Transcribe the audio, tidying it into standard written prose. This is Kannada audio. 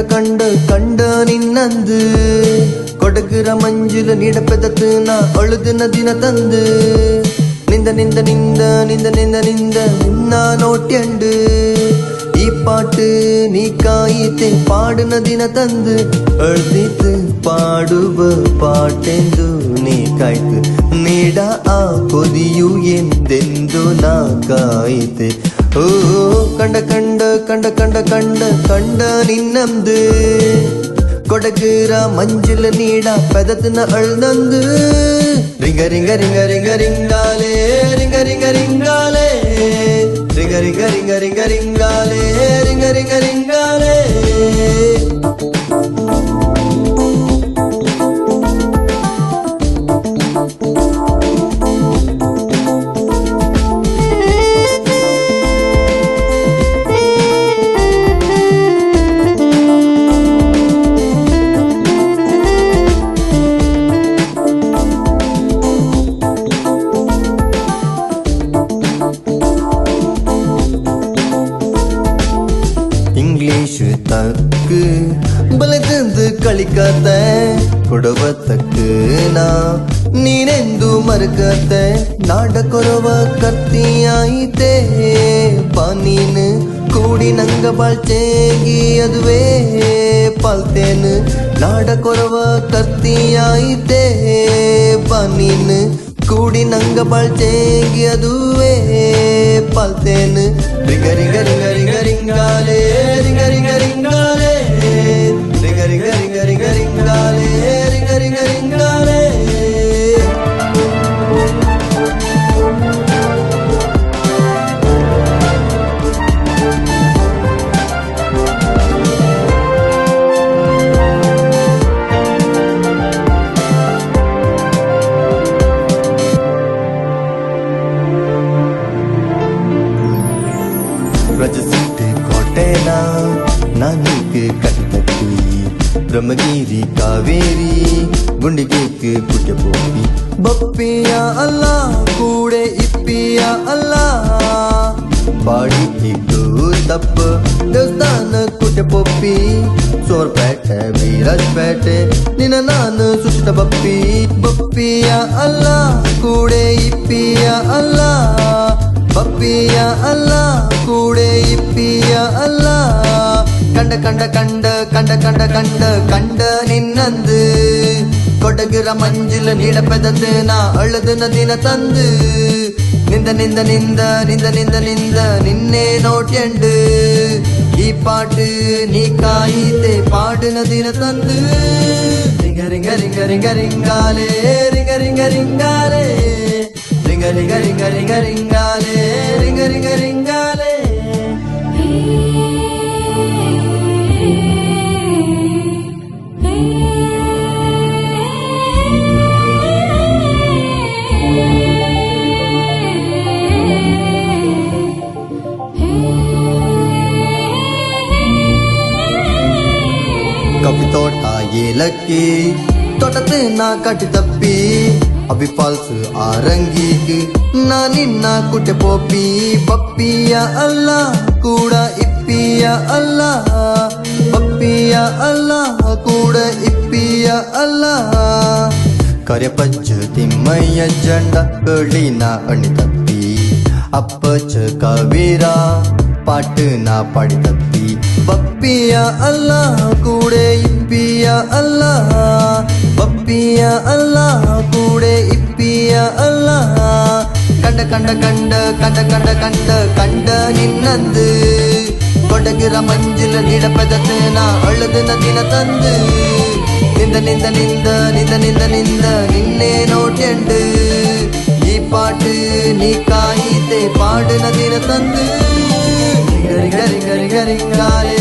ಕಂಡ ನಿನ್ನಂದು ಕೊಡಗಿರ ಮಂಜುಲ ನೀಡಪೆದತ್ತು ನಾ ಅಳುದಿನ ದಿನ ತಂದು ನಿಂದ ನಿಂದ ನಿಂದ ನಿಂದ ನಿಂದ ನಿಂದ ನಿನ್ನ ನೋಟ್ಯಂಡು ಈ ಪಾட்டு ನೀ ಕಾಯಿತೆ ಪಾಡಿನ ದಿನ ತಂದು ಅಳ್ದಿತ್ತು ಪಾಡುವ ಪಾಟೆಂದು ನೀ ಕಾಯ್ತು ನೀಡ ಆ ಕೊದಿಯು ಎಂದೆಂದು ನಾ ಕಾಯಿತೆ ಓ ಕಂಡ ನಿನ್ನಂದು ಕೊಡಗಿರ ಮಂಜಿಲ ನೀಡ ಪೆದತಿನ ಅಳ್ದಂದು ರಿಂಗ ರಿಂಗ ರಿಂಗ ರಿಂಗ ರಿಂಗಾಲೆ ರಿಂಗ ರಿಂಗ ರಿಂಗಾಲೆ ರಿಂಗ ರಿಂಗ ರಿಂಗ ರಿಂಗ ರಿಂಗಾಲೆ ರಿಂಗ ರಿಂಗ ರಿಂಗಾಲೆ ಇಂಗ್ಲೀಷ್ ತಕ್ಕು ಬಲೆದಂದು ಕಳಿಕತೆ ಕೊಡುವ ತಕ್ಕು ನಾ ನೀನೆಂದು ಮರುಕತೆ ನಾಡ ಕೊರವ ಕತ್ತಿಯಾಯಿತೆ ಪಾನೀನು ಕೂಡಿ ನಂಗ ಬಾಳ್ಚೇಗಿ ಅದುವೇ ಪಾಲ್ತೇನು ನಾಡ ಕೊರವ ಕತ್ತಿಯಾಯಿತೆ ಪಾನೀನು ಕೂಡಿ ನಂಗ ಬಾಳ್ಚೇಗಿ ಅದುವೇ ಪಾಲ್ತೇನು ರಿಂಗ ರಿಂಗ ರಿಂಗ ರಿಂಗ ರಿಂಗಾಲೆ ರಿಂಗ ರಿಂಗ ರಿಂಗಾಲೆ ರಿಂಗ ರಿಂಗ ರಿಂಗ ರಿಂಗ ರಿಂಗಾಲೆ ರಿಂಗ ರಿಂಗ ರಿಂಗಾಲೆ ರಜಸಿಟ್ಟು ಕೋಟೆನ ನಾನೀಗೆ ಕಟ್ಟತ್ತಿ ಬ್ರಹ್ಮಗಿರಿ ಕಾವೇರಿ ಗುಂಡಿಗೆ ಕುಟ್ಟ ಬೋಪಿ ಬಪ್ಪಿಯ ಅಲ್ಲ ಕೂಡೆ ಇಪ್ಪಿಯ ಅಲ್ಲ ಬಾಡಿ ಇಟ್ಟು ತಪ್ಪ ದೇವಸ್ಥಾನ ಕುಟ್ಟ ಪೊಪ್ಪಿ ಸೋರ್ಪೇಟೆ ವೀರಜ್ಪೇಟೆ ನಿನ್ನ ನಾನು ಸುಷ್ಟ ಬಪ್ಪಿ ಬಪ್ಪಿಯ ಅಲ್ಲ ಕೂಡೆ ಇಪ್ಪಿಯ ಅಲ್ಲ ಬಪ್ಪಿಯ ಅಲ್ಲ ಕೂಡೆ ಇಪ್ಪಿಯ ಅಲ್ಲ ಕಂಡ ನಿನ್ನಂದು ಕೊಡಗಿರ ಮಂಜಿಲ ನೀಡ ಪೆದತ್ತು ನಾ ಅಳದಿನ ದಿನ ತಂದು ನಿಂದ ನಿಂದ ನಿಂದ ನಿಂದ ನಿಂದ ನಿಂದ ನಿನ್ನೆ ನೋಟ್ಯಂಡು ಈ ಪಾಟು ನೀ ಕಾಯಿತೆ ಪಾಡಿನ ದಿನ ತಂದು ರಿಂಗ ರಿಂಗ ರಿಂಗ ರಿಂಗ ರಿಂಗಾಲೆ ರಿಂಗ ರಿಂಗ ರಿಂಗಾಲೆ ರಿಂಗ ರಿಂಗ ರಿಂಗ ರಿಂಗ ರಿಂಗಾಲೆ ರಿಂಗ ರಿಂಗ ರಿಂಗಾಲೆ ಕಬ್ಬಿ ತೋಟ ಏಲಕ್ಕಿ ತೋಟದ ನಾ ಕಟ್ಟಿ ತಪ್ಪಿ ಅಭಿ ಫಾಲ್ಸ್ ಆರಂಗಿಗ್ ನಾ ನಿನ್ನ ಕುಟೆ ಪೋಪಿ ಪಪ್ಪಿಯ ಅಲ್ಲ ಕೂಡ ಇಪ್ಪಿಯ ಅಲ್ಲ ಪಪ್ಪಿಯ ಅಲ್ಲ ಕೂಡ ಇಪ್ಪಿಯ ಅಲ್ಲ ಕರೆ ಪಂಚ ತಿಮ್ಮಯ್ಯ ಜಂಡ ಕಳಿನ ಅಣಿ ತಪ್ಪಿ ಅಪ್ಪಚ ಕವೀರ ಪಾಟನ ಪಾಡಿ ತಪ್ಪಿ ಪಪ್ಪಿಯ ಅಲ್ಲ ಕೂಡೆ ಇಪ್ಪಿಯ ಅಲ್ಲ ಪಪ್ಪಿಯ ಅಲ್ಲ ಕೂಡೆ ಇಪ್ಪಿಯ ಅಲ್ಲ ಕಂಡ ನಿನ್ನಂದು ಕೊಡಗಿರ ಮಂಜಿಲ ನೀಡ ಪೆದತ್ತು ನಾ ಅಳದಿನ ದಿನ ತಂದು ನಿಂದ ನಿಂದ ನಿಂದ ನಿಂದ ನಿಂದ ನಿಂದ ನಿನ್ನೆ ನೋಟ್ಯಂಡು ಈ ಪಾಟು ನೀ ಕಾಯಿತೆ ಪಾಡಿನ ದಿನ ತಂದು ರಿಂಗ ರಿಂಗ ರಿಂಗ ರಿಂಗಾಲೆ